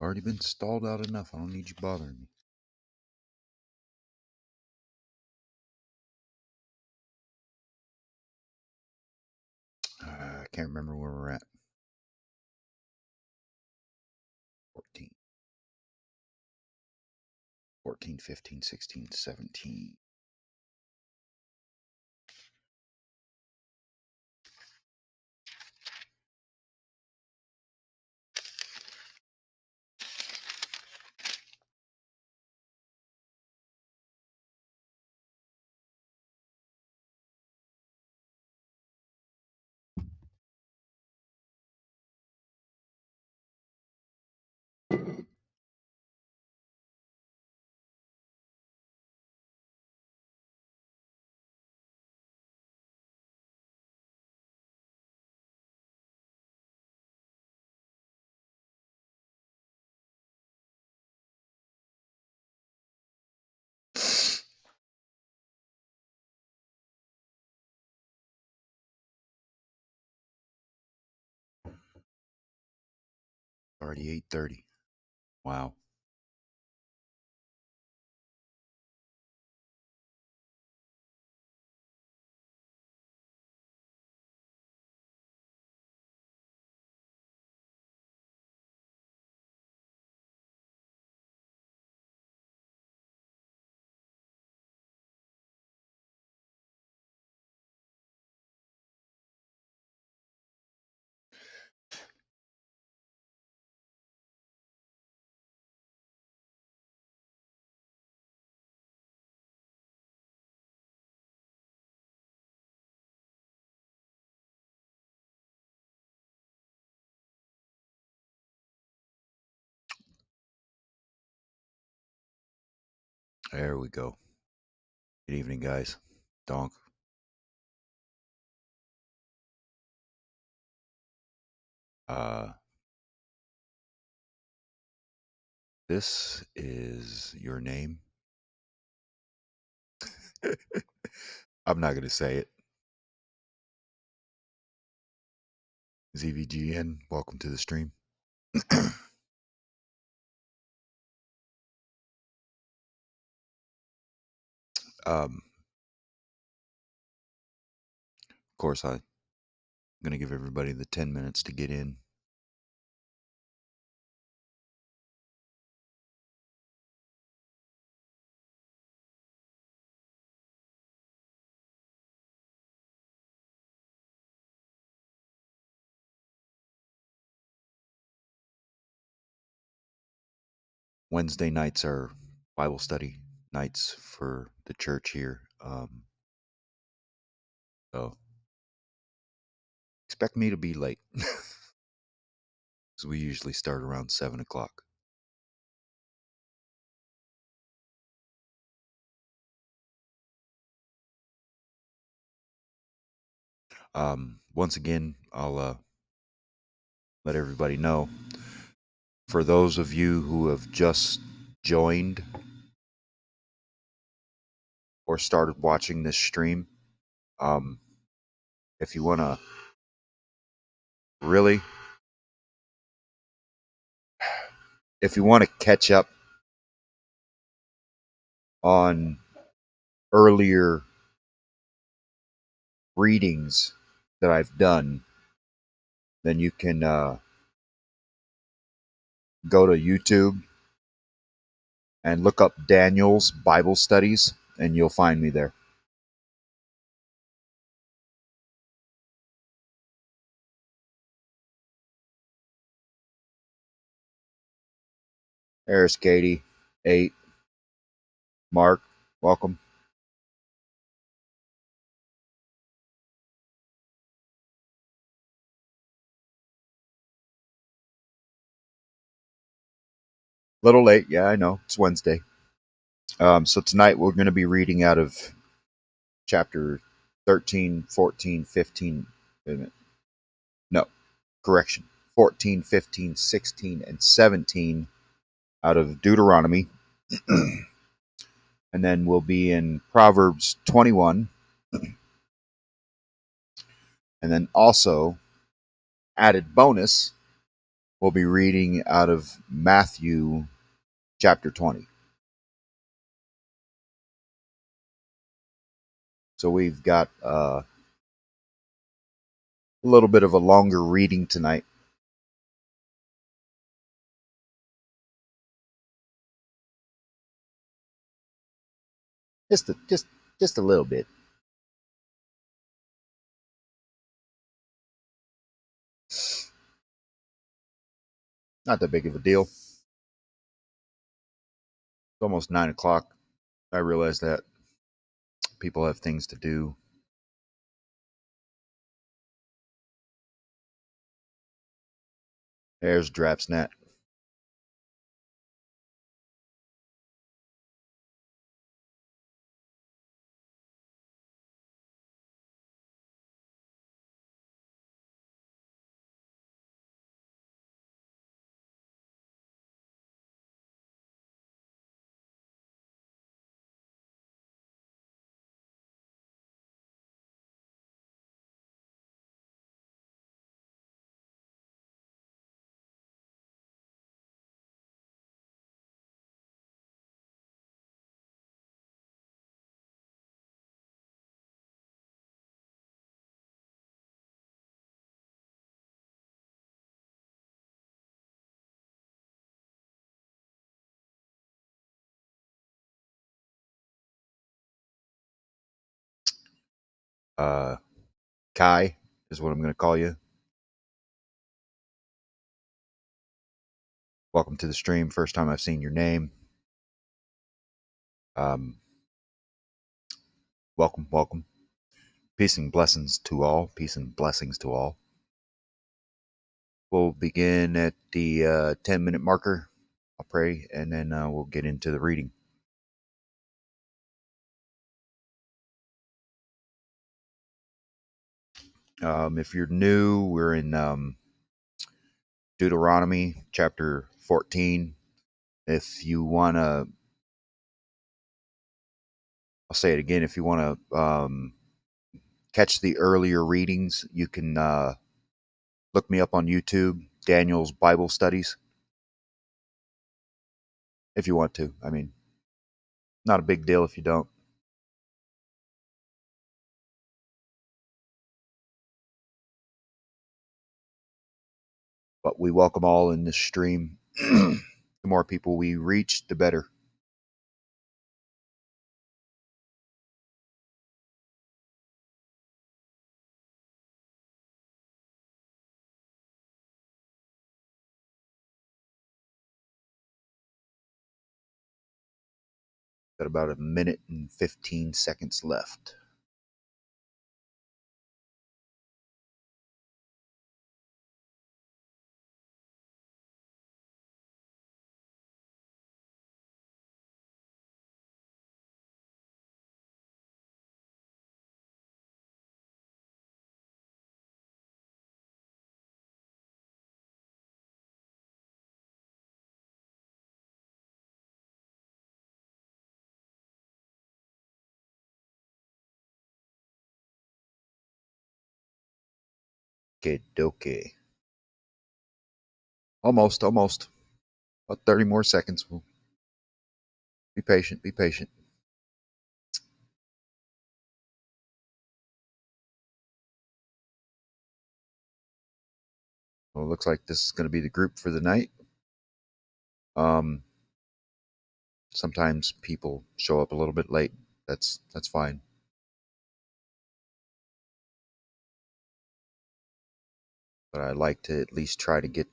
Already been stalled out enough. I don't need you bothering me. I can't remember where we're at. 14, 14, 15, 16, 17. Already 8:30. Wow. There we go. Good evening, guys. Donk. This is your name. I'm not going to say it. ZVGN, welcome to the stream. Of course, I'm going to give everybody the 10 minutes to get in. Wednesday nights are Bible study nights for the church here. So expect me to be late because we usually start around 7 o'clock. Once again, I'll let everybody know. For those of you who have just joined or started watching this stream, if you want to really, if you want to catch up on earlier readings that I've done, then you can go to YouTube and look up Daniel's Bible Studies, and you'll find me there. There's Katie, 8. Mark, welcome. Little late, yeah, I know. It's Wednesday. So tonight we're going to be reading out of chapter 13, 14, 15. Wait a minute. No, correction. 14, 15, 16, and 17 out of Deuteronomy. And then we'll be in Proverbs 21. And then also, added bonus, We'll be reading out of Matthew chapter 20. So we've got a little bit of a longer reading tonight. Just a little bit. Not that big of a deal. It's almost 9 o'clock. I realize that people have things to do. There's Drapsnat. Uh, Kai is what I'm going to call you. Welcome to the stream. First time I've seen your name. Um, welcome. Peace and blessings to all. Peace and blessings to all. We'll begin at the 10-minute marker. I'll pray, and then we'll get into the reading. If you're new, we're in Deuteronomy chapter 14. If you want to, I'll say it again. If you want to catch the earlier readings, you can look me up on YouTube, Daniel's Bible Studies, if you want to. I mean, not a big deal if you don't. But we welcome all in this stream. The more people we reach, the better. Got about a minute and 15 seconds left. Okay, dokie. Almost. About 30 more seconds. We'll be patient. Well, it looks like this is going to be the group for the night. Um, Sometimes people show up a little bit late. That's fine. But I like to at least try to get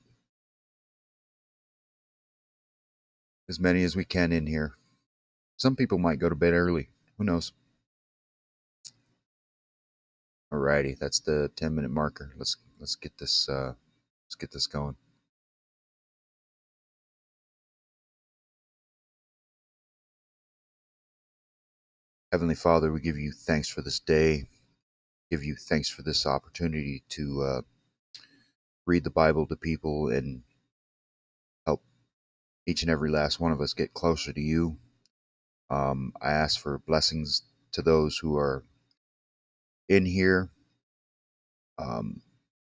as many as we can in here. Some people might go to bed early. Who knows? Alrighty, that's the 10-minute marker. Let's get this going. Heavenly Father, we give you thanks for this day. Give you thanks for this opportunity to read the Bible to people and help each and every last one of us get closer to you. I ask for blessings to those who are in here. Um,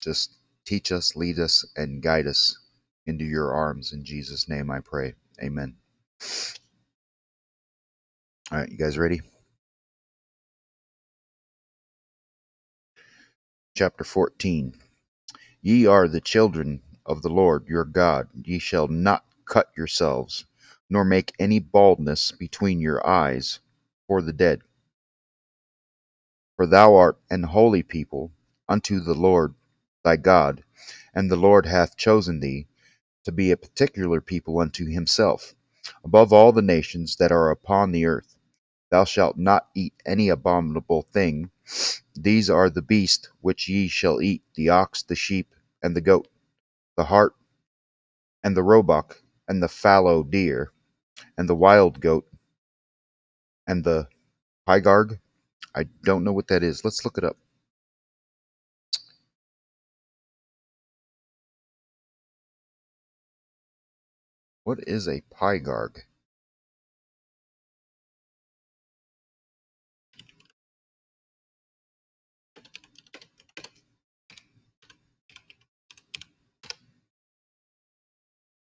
just teach us, lead us, and guide us into your arms. In Jesus' name I pray. Amen. All right, you guys ready? Chapter 14. Ye are the children of the Lord your God. Ye shall not cut yourselves, nor make any baldness between your eyes for the dead. For thou art an holy people unto the Lord thy God, and the Lord hath chosen thee to be a particular people unto himself, above all the nations that are upon the earth. Thou shalt not eat any abominable thing. These are the beasts which ye shall eat: the ox, the sheep, and the goat, the hart, and the roebuck, and the fallow deer, and the wild goat, and the pygarg. I don't know what that is. Let's look it up. What is a pygarg?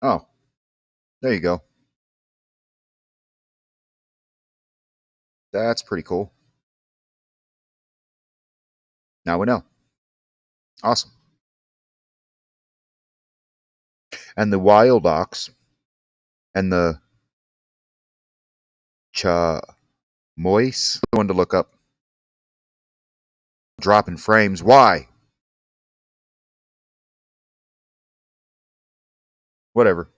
Oh, there you go. That's pretty cool. Now we know. Awesome. And the wild ox and the chamois. One to look up. Dropping frames. Why? Whatever.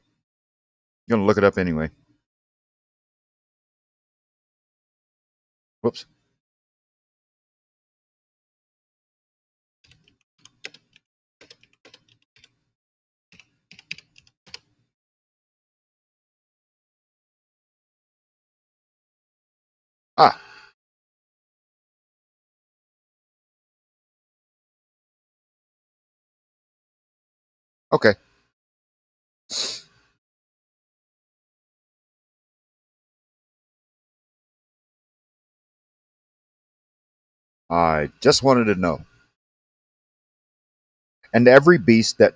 You're gonna look it up anyway. Whoops. Ah, okay. I just wanted to know. And every beast that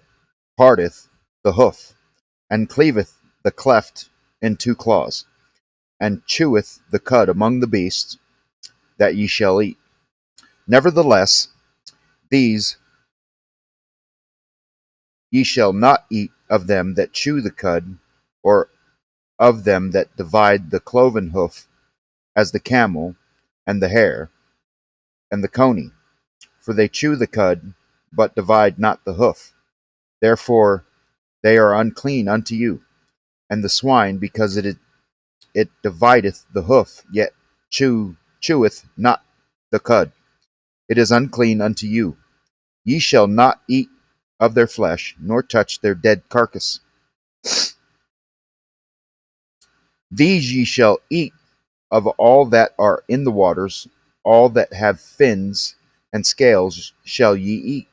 parteth the hoof, and cleaveth the cleft in two claws, and cheweth the cud among the beasts that ye shall eat. Nevertheless, these ye shall not eat of them that chew the cud, or of them that divide the cloven hoof, as the camel, and the hare, and the coney. For they chew the cud, but divide not the hoof. Therefore they are unclean unto you. And the swine, because it divideth the hoof, yet cheweth not the cud, it is unclean unto you. Ye shall not eat of their flesh, nor touch their dead carcass. These ye shall eat of all that are in the waters, all that have fins and scales shall ye eat.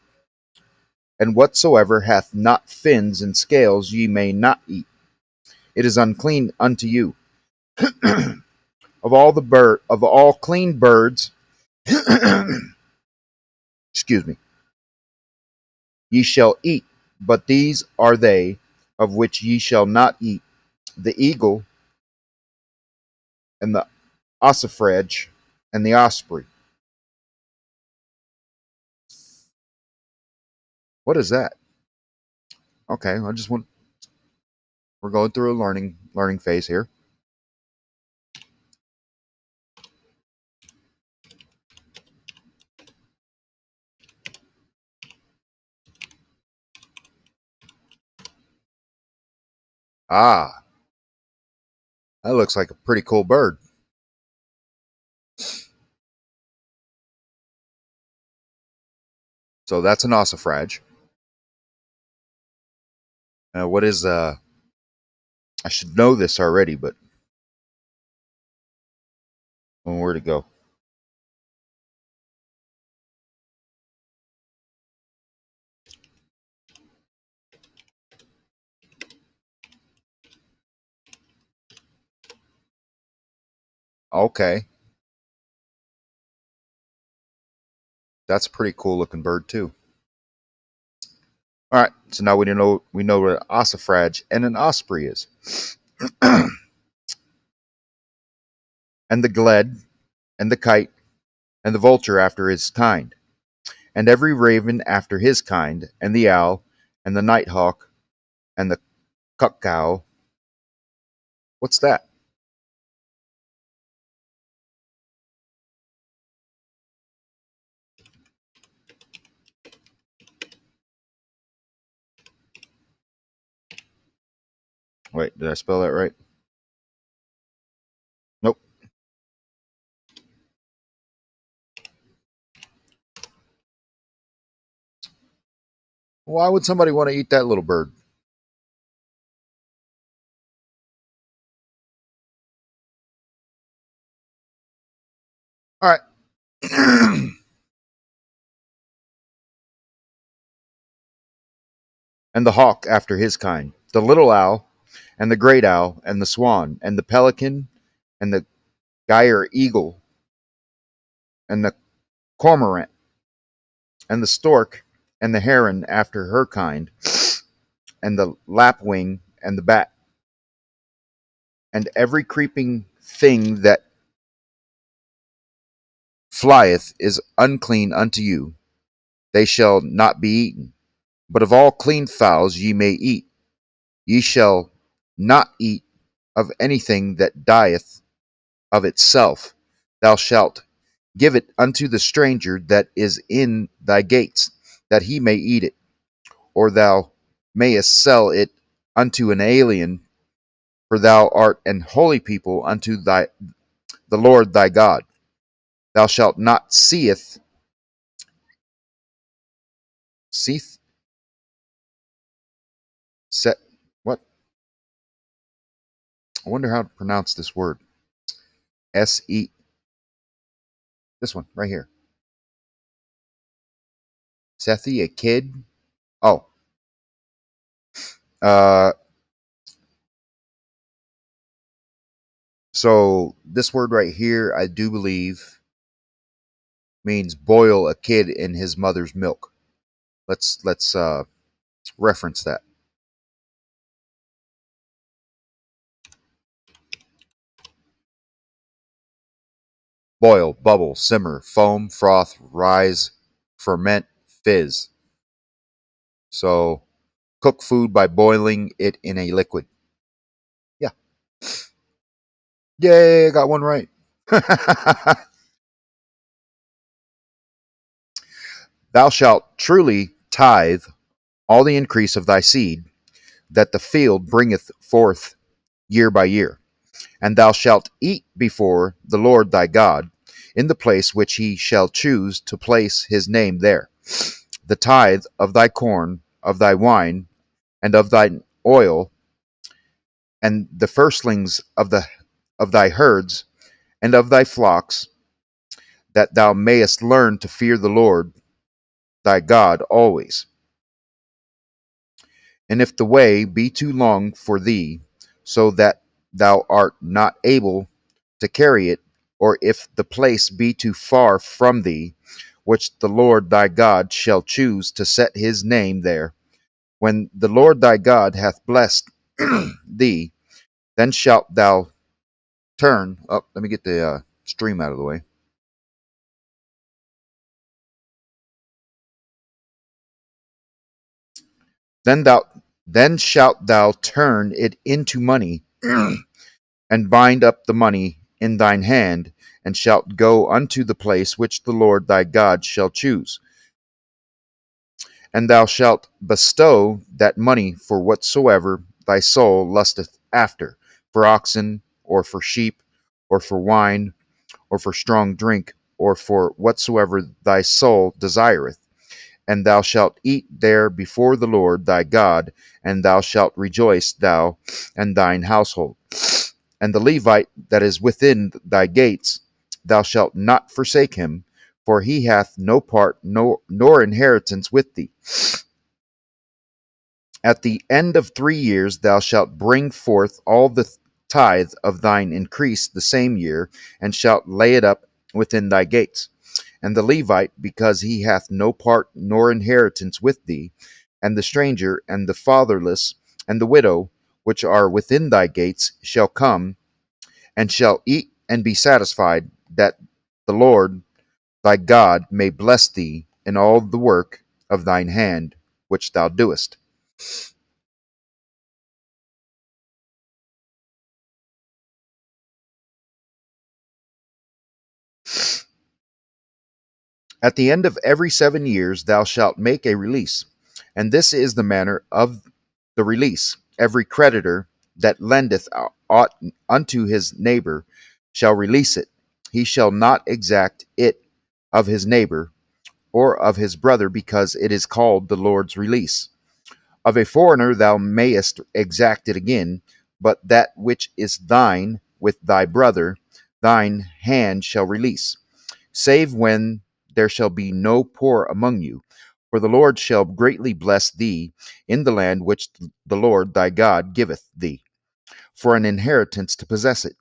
And whatsoever hath not fins and scales ye may not eat. It is unclean unto you. Of all clean birds, excuse me, ye shall eat, but these are they of which ye shall not eat: the eagle, and the ossifrage, and the osprey. What is that? Okay, I just want we're going through a learning phase here. Ah, that looks like a pretty cool bird. So that's an ossifrage. What is I should know this already, but where to go? Okay, that's a pretty cool looking bird too. All right, so now we know what an ossifrage and an osprey is, and the gled, and the kite, and the vulture after his kind, and every raven after his kind, and the owl, and the nighthawk, and the cuckoo. What's that? Wait, did I spell that right? Nope. Why would somebody want to eat that little bird? All right. And the hawk after his kind, the little owl, and the great owl, and the swan, and the pelican, and the gyre eagle, and the cormorant, and the stork, and the heron after her kind, and the lapwing, and the bat, and every creeping thing that flieth is unclean unto you, they shall not be eaten. But of all clean fowls ye may eat. Ye shall not eat of anything that dieth of itself. Thou shalt give it unto the stranger that is in thy gates, that he may eat it, or thou mayest sell it unto an alien, for thou art an holy people unto the Lord thy God. Thou shalt not seeth, set, what? I wonder how to pronounce this word. S-E, this one, right here. Sethi, a kid. Oh, uh, so this word right here, I do believe, means boil a kid in his mother's milk. Let's reference that. Boil, bubble, simmer, foam, froth, rise, ferment, fizz. So cook food by boiling it in a liquid. Yeah. Yay, I got one right. Thou shalt truly tithe all the increase of thy seed that the field bringeth forth year by year. And thou shalt eat before the Lord thy God in the place which he shall choose to place his name there. The tithe of thy corn, of thy wine, and of thine oil, and the firstlings of thy herds and of thy flocks, that thou mayest learn to fear the Lord thy God always. And if the way be too long for thee, so that thou art not able to carry it, or if the place be too far from thee, which the Lord thy God shall choose to set his name there, when the Lord thy God hath blessed thee, then shalt thou turn. Oh, let me get the stream out of the way. Then thou then shalt thou turn it into money, and bind up the money in thine hand, and shalt go unto the place which the Lord thy God shall choose. And thou shalt bestow that money for whatsoever thy soul lusteth after, for oxen, or for sheep, or for wine, or for strong drink, or for whatsoever thy soul desireth. And thou shalt eat there before the Lord thy God, and thou shalt rejoice, thou and thine household. And the Levite that is within thy gates, thou shalt not forsake him, for he hath no part nor inheritance with thee. At the end of 3 years thou shalt bring forth all the tithe of thine increase the same year, and shalt lay it up within thy gates. And the Levite, because he hath no part nor inheritance with thee, and the stranger, and the fatherless, and the widow, which are within thy gates, shall come, and shall eat and be satisfied, that the Lord thy God may bless thee in all the work of thine hand which thou doest. At the end of every 7 years thou shalt make a release, and this is the manner of the release. Every creditor that lendeth aught unto his neighbor shall release it. He shall not exact it of his neighbor or of his brother, because it is called the Lord's release. Of a foreigner thou mayest exact it again, but that which is thine with thy brother, thine hand shall release, save when there shall be no poor among you. For the Lord shall greatly bless thee in the land which the Lord thy God giveth thee, for an inheritance to possess it.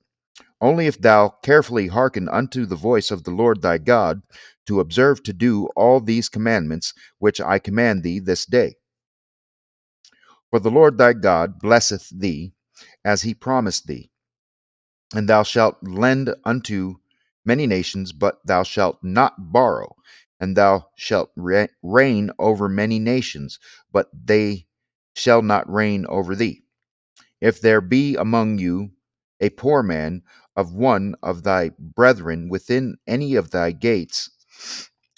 Only if thou carefully hearken unto the voice of the Lord thy God, to observe to do all these commandments which I command thee this day. For the Lord thy God blesseth thee, as he promised thee. And thou shalt lend unto many nations, but thou shalt not borrow. And thou shalt reign over many nations, but they shall not reign over thee. If there be among you a poor man of one of thy brethren within any of thy gates,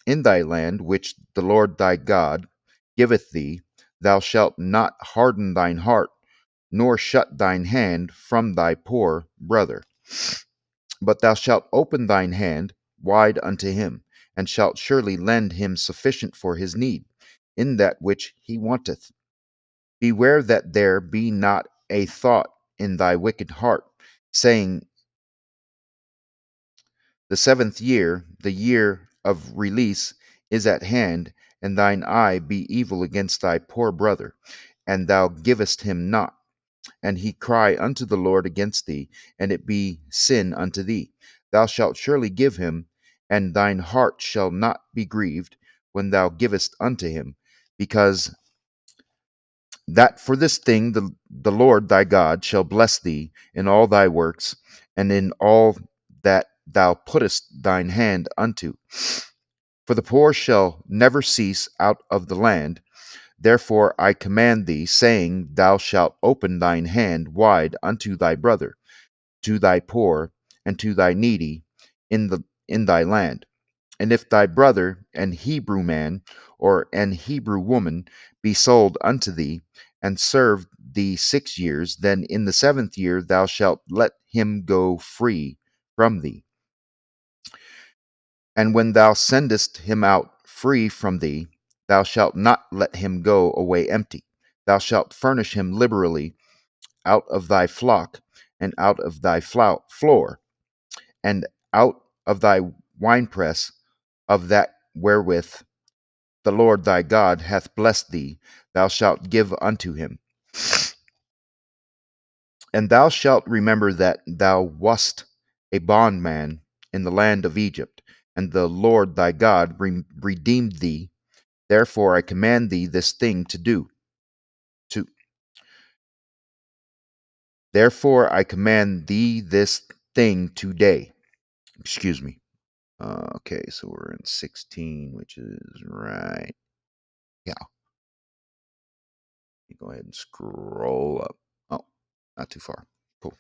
in thy land which the Lord thy God giveth thee, thou shalt not harden thine heart, nor shut thine hand from thy poor brother. But thou shalt open thine hand wide unto him, and shalt surely lend him sufficient for his need, in that which he wanteth. Beware that there be not a thought in thy wicked heart, saying, the 7th year, the year of release, is at hand, and thine eye be evil against thy poor brother, and thou givest him not, and he cry unto the Lord against thee, and it be sin unto thee. Thou shalt surely give him, and thine heart shall not be grieved when thou givest unto him, because that for this thing the Lord thy God shall bless thee in all thy works, and in all that thou puttest thine hand unto. For the poor shall never cease out of the land. Therefore I command thee, saying, thou shalt open thine hand wide unto thy brother, to thy poor, and to thy needy in thy land. And if thy brother, an Hebrew man, or an Hebrew woman, be sold unto thee, and serve thee 6 years, then in the 7th year thou shalt let him go free from thee. And when thou sendest him out free from thee, thou shalt not let him go away empty. Thou shalt furnish him liberally out of thy flock, and out of thy floor, and out of thy winepress, of that wherewith the Lord thy God hath blessed thee, thou shalt give unto him. And thou shalt remember that thou wast a bondman in the land of Egypt, and the Lord thy God redeemed thee. Therefore I command thee this thing to do. To Therefore I command thee this thing today. Excuse me. Okay, so we're in 16, which is right. Yeah. You go ahead and scroll up. Oh, not too far. Cool.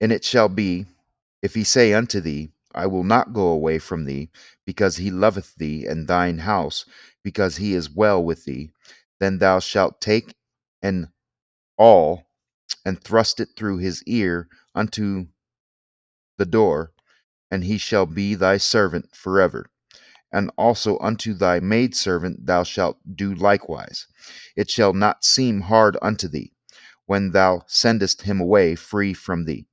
And it shall be, if he say unto thee, I will not go away from thee, because he loveth thee and thine house, because he is well with thee, then thou shalt take an awl and thrust it through his ear unto the door, and he shall be thy servant forever. And also unto thy maidservant thou shalt do likewise. It shall not seem hard unto thee, when thou sendest him away free from thee,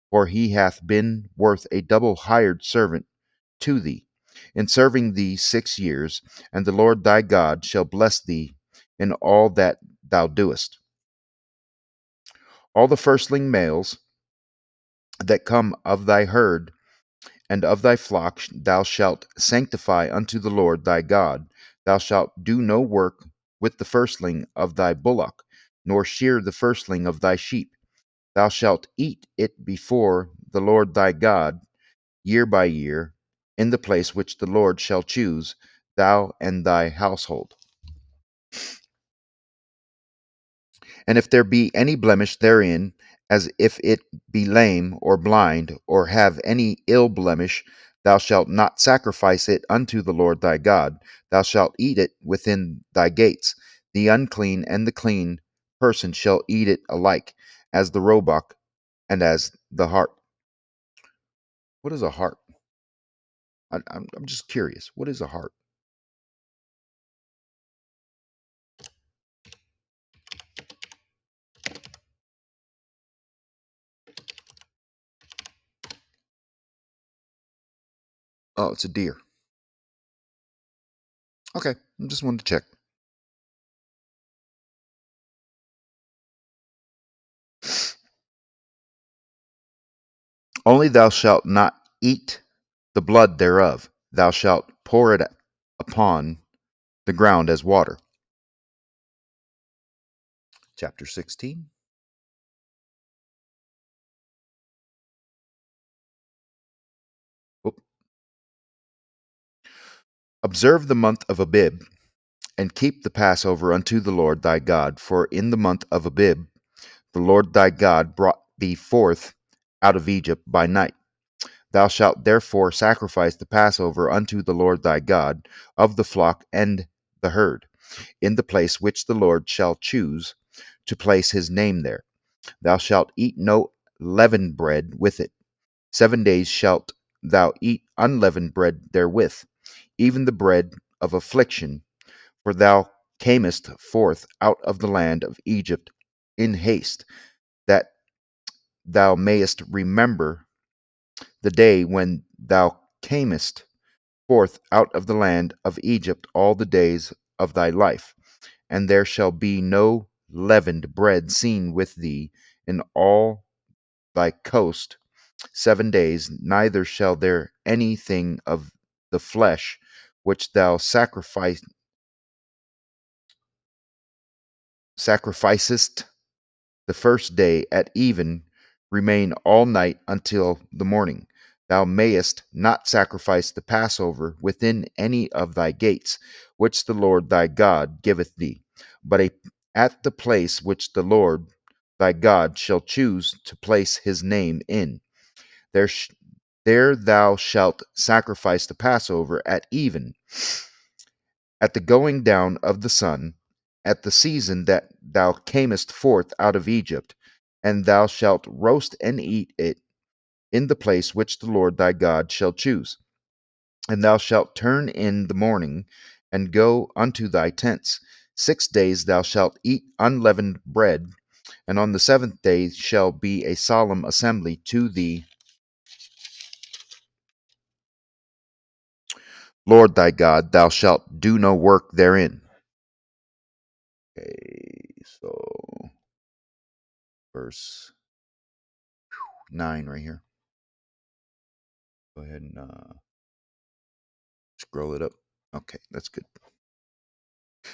for he hath been worth a double hired servant to thee, in serving thee 6 years, and the Lord thy God shall bless thee in all that thou doest. All the firstling males that come of thy herd and of thy flock thou shalt sanctify unto the Lord thy God. Thou shalt do no work with the firstling of thy bullock, nor shear the firstling of thy sheep. Thou shalt eat it before the Lord thy God year by year, in the place which the Lord shall choose, thou and thy household. And if there be any blemish therein, as if it be lame or blind, or have any ill blemish, thou shalt not sacrifice it unto the Lord thy God. Thou shalt eat it within thy gates. The unclean and the clean person shall eat it alike, as the roebuck and as the hart. What is a hart? I'm just curious. What is a hart? Oh, it's a deer. Okay, I just wanted to check. Only thou shalt not eat the blood thereof. Thou shalt pour it upon the ground as water. Chapter 16. Oop. Observe the month of Abib, and keep the Passover unto the Lord thy God. For in the month of Abib the Lord thy God brought thee forth out of Egypt by night. Thou shalt therefore sacrifice the Passover unto the Lord thy God of the flock and the herd, in the place which the Lord shall choose to place his name there. Thou shalt eat no leavened bread with it. 7 days shalt thou eat unleavened bread therewith, even the bread of affliction, for thou camest forth out of the land of Egypt in haste, that thou mayest remember the day when thou camest forth out of the land of Egypt all the days of thy life. And there shall be no leavened bread seen with thee in all thy coast 7 days, neither shall there anything of the flesh which thou sacrificest the first day at even remain all night until the morning. Thou mayest not sacrifice the Passover within any of thy gates, which the Lord thy God giveth thee, but at the place which the Lord thy God shall choose to place his name in. There, there thou shalt sacrifice the Passover at even, at the going down of the sun, at the season that thou camest forth out of Egypt, and thou shalt roast and eat it in the place which the Lord thy God shall choose. And thou shalt turn in the morning and go unto thy tents. 6 days thou shalt eat unleavened bread, and on the 7th day shall be a solemn assembly to the Lord thy God. Thou shalt do no work therein. Okay, so verse 9 right here. Go ahead and scroll it up. Okay, that's good.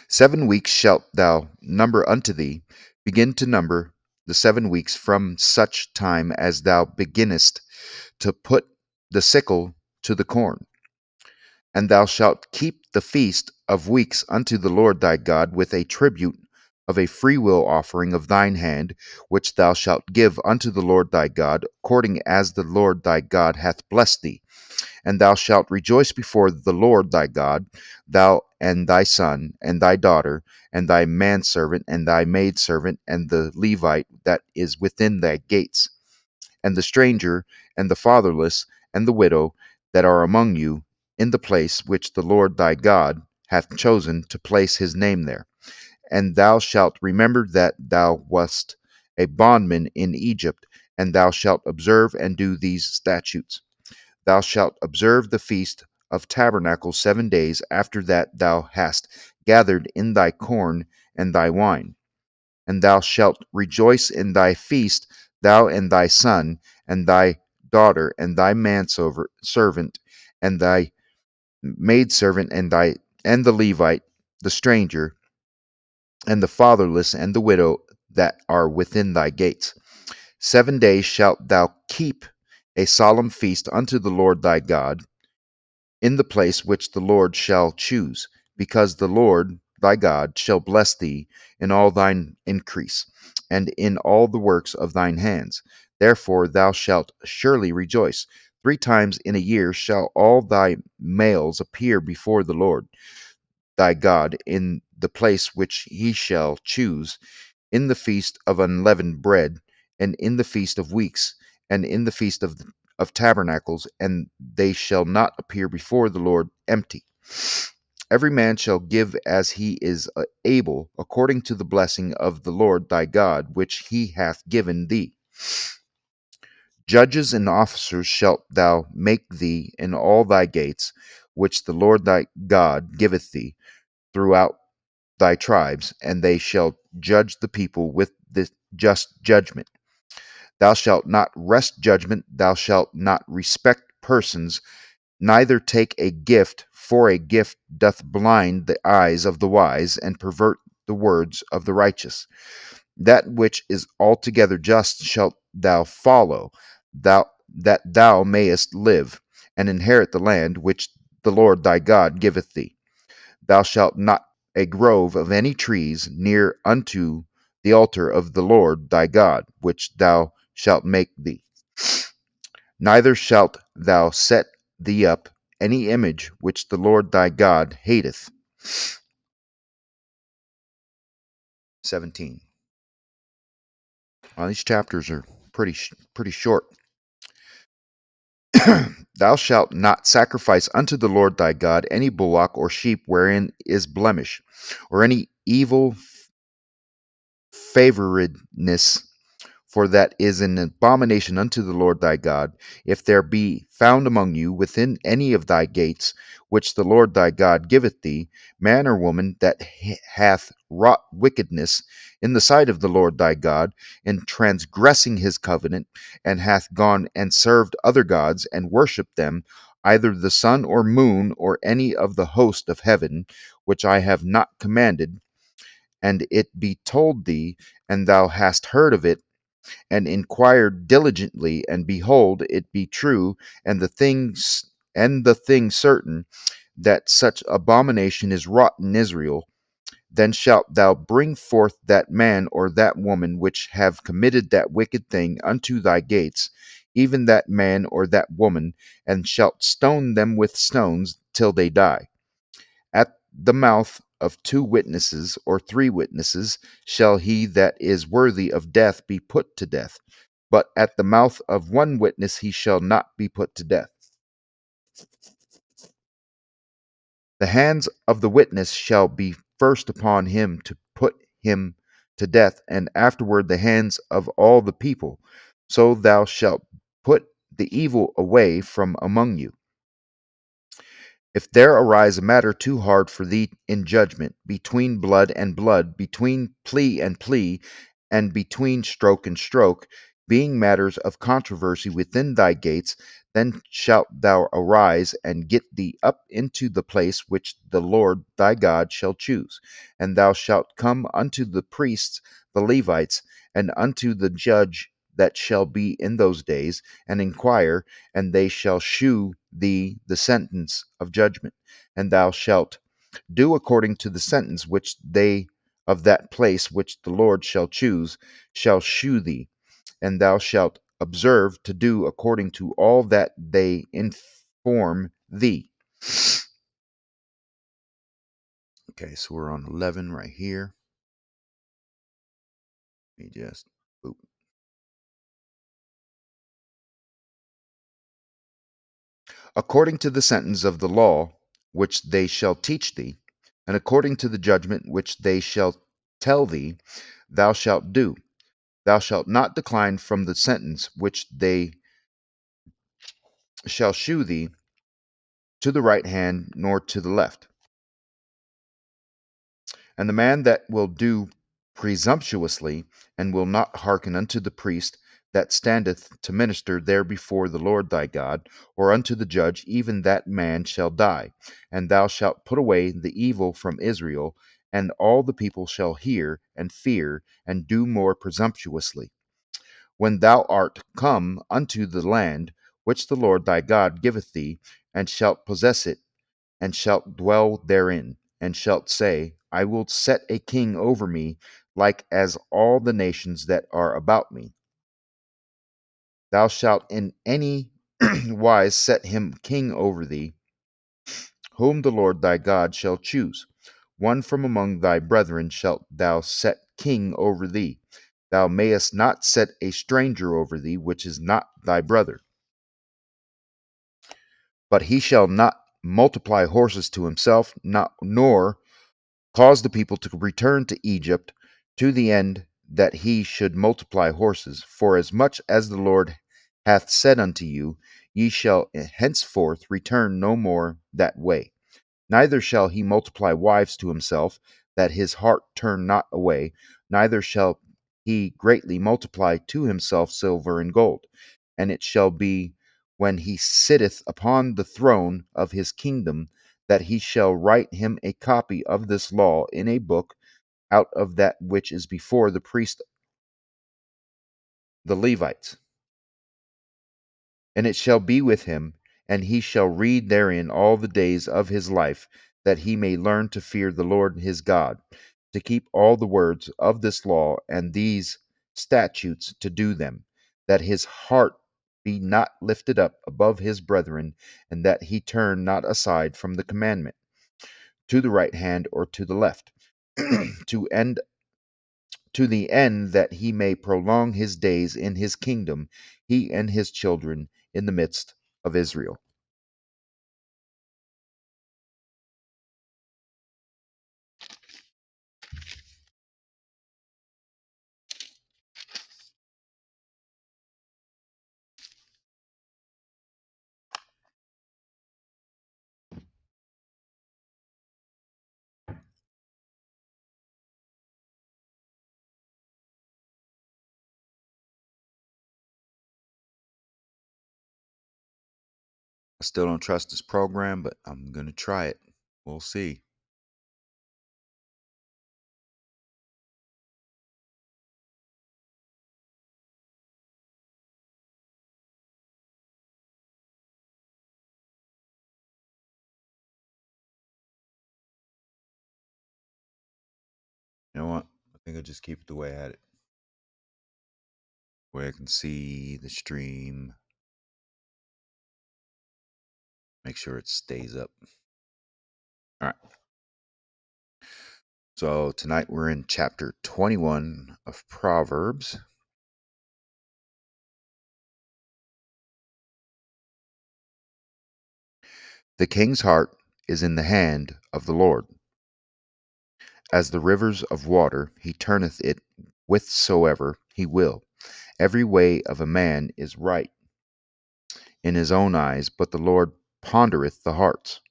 7 weeks shalt thou number unto thee. Begin to number the 7 weeks from such time as thou beginnest to put the sickle to the corn. And thou shalt keep the feast of weeks unto the Lord thy God with a tribute of a freewill offering of thine hand, which thou shalt give unto the Lord thy God, according as the Lord thy God hath blessed thee. And thou shalt rejoice before the Lord thy God, thou and thy son, and thy daughter, and thy manservant, and thy maidservant, and the Levite that is within thy gates, and the stranger, and the fatherless, and the widow that are among you, in the place which the Lord thy God hath chosen to place his name there. And thou shalt remember that thou wast a bondman in Egypt, and thou shalt observe and do these statutes. Thou shalt observe the feast of tabernacles 7 days after that thou hast gathered in thy corn and thy wine. And thou shalt rejoice in thy feast, thou and thy son, and thy daughter, and thy manservant, and thy maidservant, and thy and the Levite, the stranger, and the fatherless, and the widow that are within thy gates. 7 days shalt thou keep a solemn feast unto the Lord thy God in the place which the Lord shall choose, because the Lord thy God shall bless thee in all thine increase, and in all the works of thine hands. Therefore thou shalt surely rejoice. 3 times in a year shall all thy males appear before the Lord thy God in the place which he shall choose, in the feast of unleavened bread, and in the feast of weeks, and in the feast of tabernacles, and they shall not appear before the Lord empty. Every man shall give as he is able, according to the blessing of the Lord thy God, which he hath given thee. Judges and officers shalt thou make thee in all thy gates, which the Lord thy God giveth thee throughout thy tribes, and they shall judge the people with the just judgment. Thou shalt not wrest judgment, thou shalt not respect persons, neither take a gift, for a gift doth blind the eyes of the wise, and pervert the words of the righteous. That which is altogether just shalt thou follow, thou that thou mayest live, and inherit the land which the Lord thy God giveth thee. Thou shalt not a grove of any trees near unto the altar of the Lord thy God, which thou shalt make thee. Neither shalt thou set thee up any image which the Lord thy God hateth. 17. Well, these chapters are pretty short. Thou shalt not sacrifice unto the Lord thy God any bullock or sheep wherein is blemish, or any evil favoredness, for that is an abomination unto the Lord thy God. If there be found among you within any of thy gates, which the Lord thy God giveth thee, man or woman that hath wrought wickedness in the sight of the Lord thy God, in transgressing his covenant, and hath gone and served other gods, and worshipped them, either the sun or moon, or any of the host of heaven, which I have not commanded, and it be told thee, and thou hast heard of it, and inquired diligently, and behold, it be true, and the thing certain, that such abomination is wrought in Israel, then shalt thou bring forth that man or that woman which have committed that wicked thing unto thy gates, even that man or that woman, and shalt stone them with stones till they die. At the mouth of 2 witnesses or 3 witnesses shall he that is worthy of death be put to death, but at the mouth of 1 witness he shall not be put to death. The hands of the witness shall be first upon him to put him to death, and afterward the hands of all the people. So thou shalt put the evil away from among you. If there arise a matter too hard for thee in judgment, between blood and blood, between plea and between stroke and stroke, being matters of controversy within thy gates, then shalt thou arise and get thee up into the place which the Lord thy God shall choose. And thou shalt come unto the priests, the Levites, and unto the judge that shall be in those days, and inquire, and they shall shew thee the sentence of judgment. And thou shalt do according to the sentence which they of that place which the Lord shall choose shall shew thee, and thou shalt observe to do according to all that they inform thee. Okay, so we're on 11 right here. Let me just boop. According to the sentence of the law which they shall teach thee, and according to the judgment which they shall tell thee, thou shalt do. Thou shalt not decline from the sentence which they shall shew thee to the right hand nor to the left. And the man that will do presumptuously, and will not hearken unto the priest, that standeth to minister there before the Lord thy God, or unto the judge, even that man shall die. And thou shalt put away the evil from Israel, and all the people shall hear and fear, and do more presumptuously. When thou art come unto the land which the Lord thy God giveth thee, and shalt possess it, and shalt dwell therein, and shalt say, I will set a king over me, like as all the nations that are about me. Thou shalt in any wise set him king over thee, whom the Lord thy God shall choose. One from among thy brethren shalt thou set king over thee. Thou mayest not set a stranger over thee, which is not thy brother. But he shall not multiply horses to himself, nor cause the people to return to Egypt, to the end that he should multiply horses. For as much as the Lord hath said unto you, ye shall henceforth return no more that way. Neither shall he multiply wives to himself, that his heart turn not away, neither shall he greatly multiply to himself silver and gold. And it shall be, when he sitteth upon the throne of his kingdom, that he shall write him a copy of this law in a book, out of that which is before the priest, the Levites. And it shall be with him, and he shall read therein all the days of his life, that he may learn to fear the Lord his God, to keep all the words of this law and these statutes to do them, that his heart be not lifted up above his brethren, and that he turn not aside from the commandment to the right hand or to the left, to the end that he may prolong his days in his kingdom, he and his children in the midst of Israel. I still don't trust this program, but I'm going to try it. We'll see. You know what? I think I'll just keep it the way I had it. Where I can see the stream. Make sure it stays up. All right. So tonight we're in chapter 21 of Proverbs. The king's heart is in the hand of the Lord. As the rivers of water, he turneth it whithersoever he will. Every way of a man is right in his own eyes, but the Lord pondereth the hearts.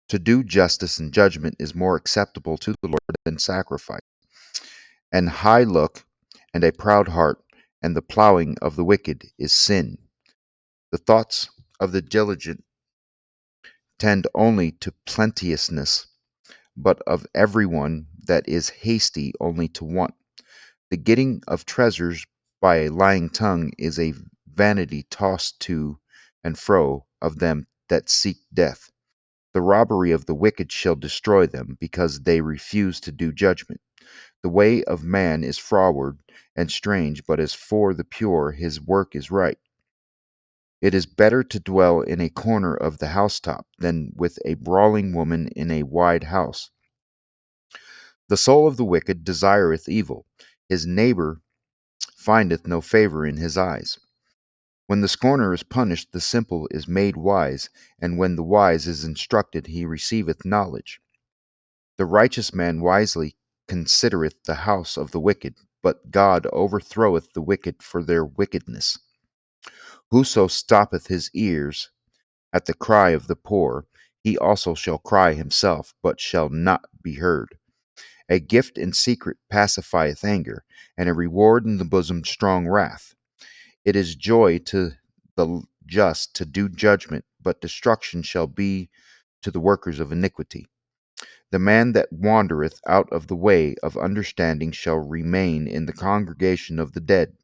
To do justice and judgment is more acceptable to the Lord than sacrifice. An high look and a proud heart, and the plowing of the wicked is sin. The thoughts of the diligent tend only to plenteousness, but of every one that is hasty only to want. The getting of treasures by a lying tongue is a vanity tossed to and fro of them that seek death. The robbery of the wicked shall destroy them, because they refuse to do judgment. The way of man is froward and strange, but as for the pure, his work is right. It is better to dwell in a corner of the housetop than with a brawling woman in a wide house. The soul of the wicked desireth evil. His neighbor findeth no favor in his eyes. When the scorner is punished, the simple is made wise, and when the wise is instructed, he receiveth knowledge. The righteous man wisely considereth the house of the wicked, but God overthroweth the wicked for their wickedness. Whoso stoppeth his ears at the cry of the poor, he also shall cry himself, but shall not be heard. A gift in secret pacifieth anger, and a reward in the bosom strong wrath. It is joy to the just to do judgment, but destruction shall be to the workers of iniquity. The man that wandereth out of the way of understanding shall remain in the congregation of the dead.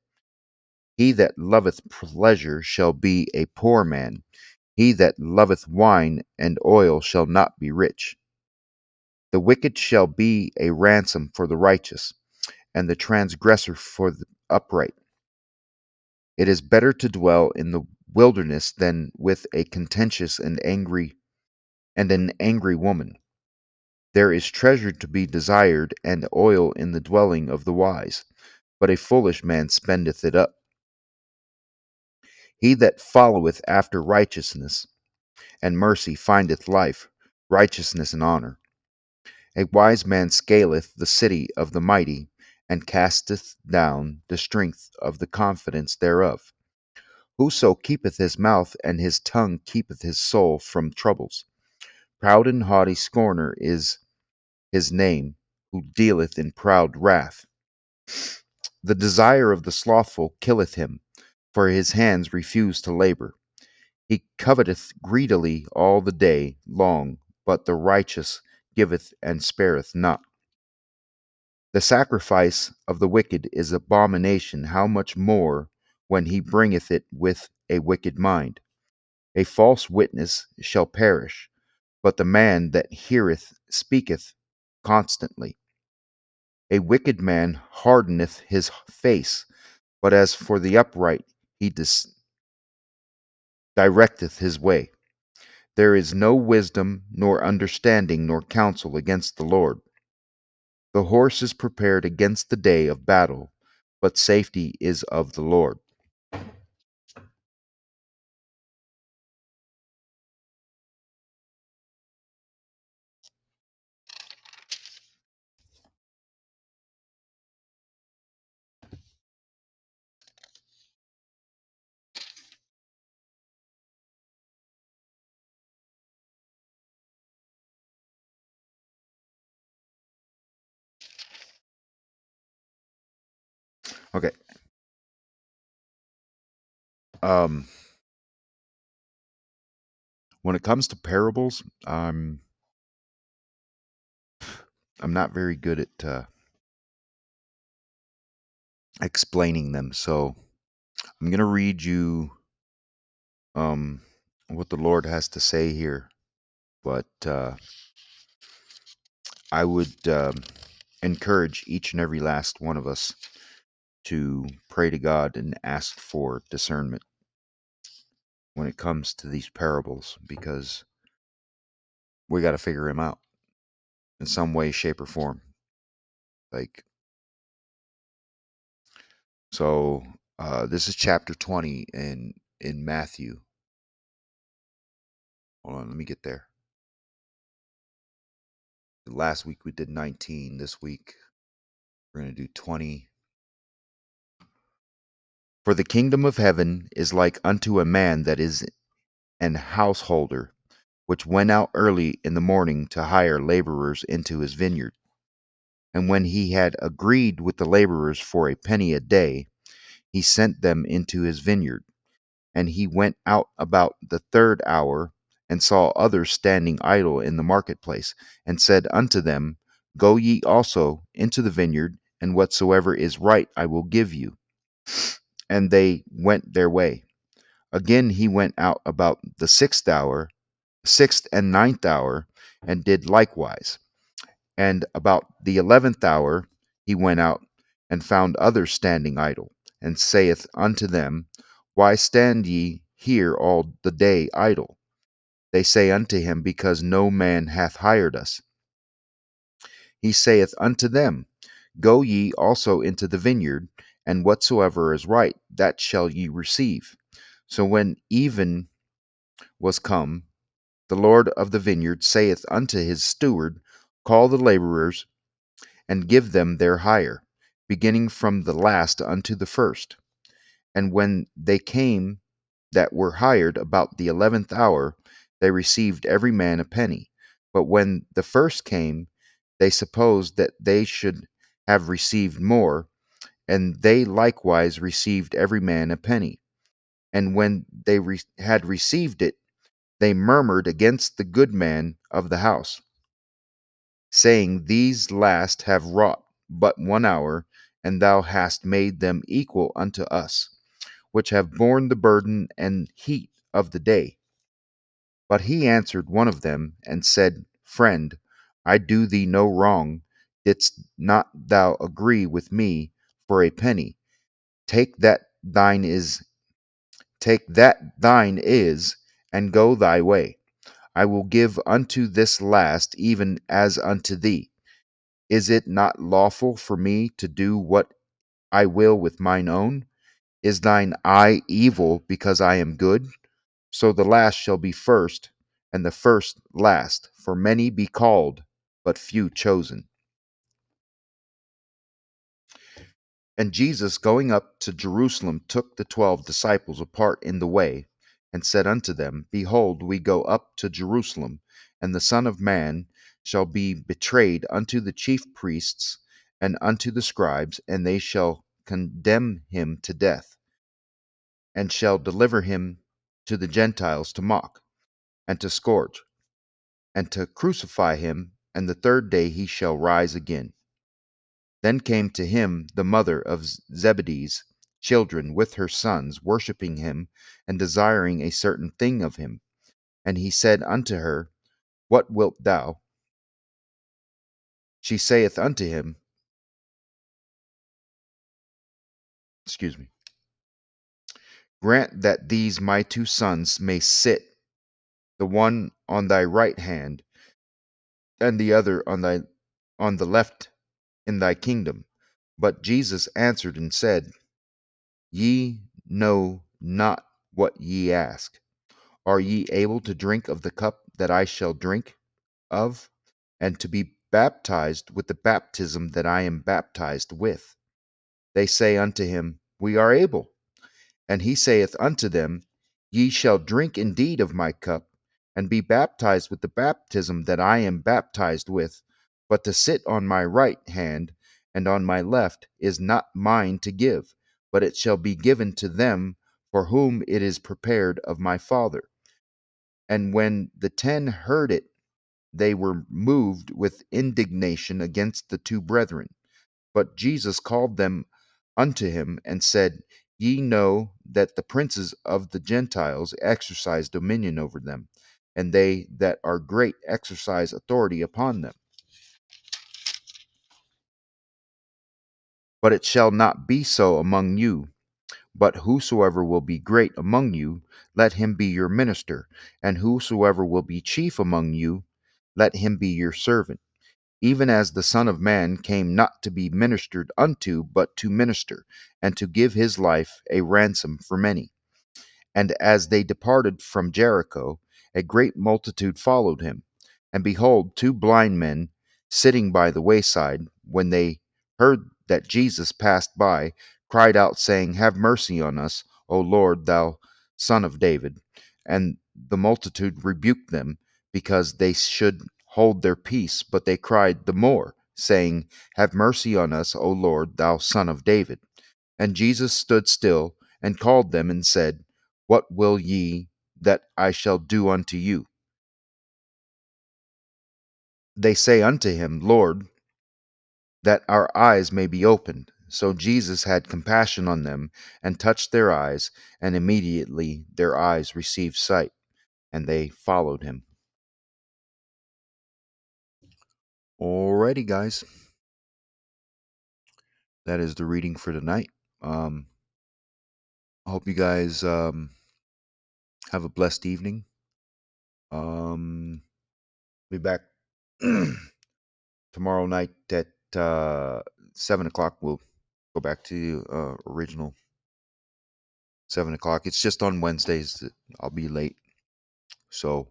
He that loveth pleasure shall be a poor man. He that loveth wine and oil shall not be rich. The wicked shall be a ransom for the righteous, and the transgressor for the upright. It is better to dwell in the wilderness than with a contentious and an angry woman. There is treasure to be desired and oil in the dwelling of the wise, but a foolish man spendeth it up. He that followeth after righteousness and mercy findeth life, righteousness and honor. A wise man scaleth the city of the mighty, and casteth down the strength of the confidence thereof. Whoso keepeth his mouth and his tongue keepeth his soul from troubles. Proud and haughty scorner is his name, who dealeth in proud wrath. The desire of the slothful killeth him, for his hands refuse to labor. He coveteth greedily all the day long, but the righteous giveth and spareth not. The sacrifice of the wicked is abomination, how much more when he bringeth it with a wicked mind? A false witness shall perish, but the man that heareth speaketh constantly. A wicked man hardeneth his face, but as for the upright, he directeth his way. There is no wisdom, nor understanding, nor counsel against the Lord. The horse is prepared against the day of battle, but safety is of the Lord. Okay. Um, when it comes to parables, I'm not very good at explaining them. So I'm going to read you um, what the Lord has to say here. But I would encourage each and every last one of us to pray to God and ask for discernment when it comes to these parables, because we got to figure them out in some way, shape, or form. Like, so this is chapter 20 in Matthew. Hold on, let me get there. Last week we did 19. This week we're going to do 20. For the kingdom of heaven is like unto a man that is an householder, which went out early in the morning to hire laborers into his vineyard. And when he had agreed with the laborers for a penny a day, he sent them into his vineyard. And he went out about the third hour, and saw others standing idle in the marketplace, and said unto them, Go ye also into the vineyard, and whatsoever is right I will give you. And they went their way. Again he went out about the sixth and ninth hour, and did likewise. And about the 11th hour he went out, and found others standing idle, and saith unto them, Why stand ye here all the day idle? They say unto him, Because no man hath hired us. He saith unto them, Go ye also into the vineyard, and whatsoever is right, that shall ye receive. So when even was come, the Lord of the vineyard saith unto his steward, Call the laborers, and give them their hire, beginning from the last unto the first. And when they came that were hired about the 11th hour, they received every man a penny. But when the first came, they supposed that they should have received more, And they likewise received every man a penny. And when they had received it, they murmured against the good man of the house, saying, These last have wrought but 1 hour, and thou hast made them equal unto us, which have borne the burden and heat of the day. But he answered one of them, and said, Friend, I do thee no wrong. Didst not thou agree with me for a penny? Take that thine is, take that thine is, and go thy way. I will give unto this last even as unto thee. Is it not lawful for me to do what I will with mine own? Is thine eye evil because I am good? So the last shall be first, and the first last. For many be called, but few chosen. And Jesus, going up to Jerusalem, took the 12 disciples apart in the way, and said unto them, Behold, we go up to Jerusalem, and the Son of Man shall be betrayed unto the chief priests and unto the scribes, and they shall condemn him to death, and shall deliver him to the Gentiles to mock, and to scourge, and to crucify him, and the third day he shall rise again. Then came to him the mother of Zebedee's children with her sons, worshipping him, and desiring a certain thing of him. And he said unto her, What wilt thou? She saith unto him, excuse me, Grant that these my 2 sons may sit, the one on thy right hand, and the other on the left in thy kingdom. But Jesus answered and said, Ye know not what ye ask. Are ye able to drink of the cup that I shall drink of, and to be baptized with the baptism that I am baptized with? They say unto him, We are able. And he saith unto them, Ye shall drink indeed of my cup, and be baptized with the baptism that I am baptized with. But to sit on my right hand and on my left is not mine to give, but it shall be given to them for whom it is prepared of my Father. And when the 10 heard it, they were moved with indignation against the 2 brethren. But Jesus called them unto him, and said, Ye know that the princes of the Gentiles exercise dominion over them, and they that are great exercise authority upon them. But it shall not be so among you. But whosoever will be great among you, let him be your minister, and whosoever will be chief among you, let him be your servant, even as the Son of Man came not to be ministered unto, but to minister, and to give his life a ransom for many. And as they departed from Jericho, a great multitude followed him. And behold, 2 blind men sitting by the wayside, when they heard that Jesus passed by, cried out, saying, Have mercy on us, O Lord, thou Son of David. And the multitude rebuked them, because they should hold their peace. But they cried the more, saying, Have mercy on us, O Lord, thou Son of David. And Jesus stood still, and called them, and said, What will ye that I shall do unto you? They say unto him, Lord, that our eyes may be opened. So Jesus had compassion on them, and touched their eyes, and immediately their eyes received sight, and they followed him. Alrighty, guys. That is the reading for tonight. I hope you guys have a blessed evening. Be back tomorrow night at 7 o'clock. We'll go back to original 7 o'clock. It's just on Wednesdays that I'll be late. So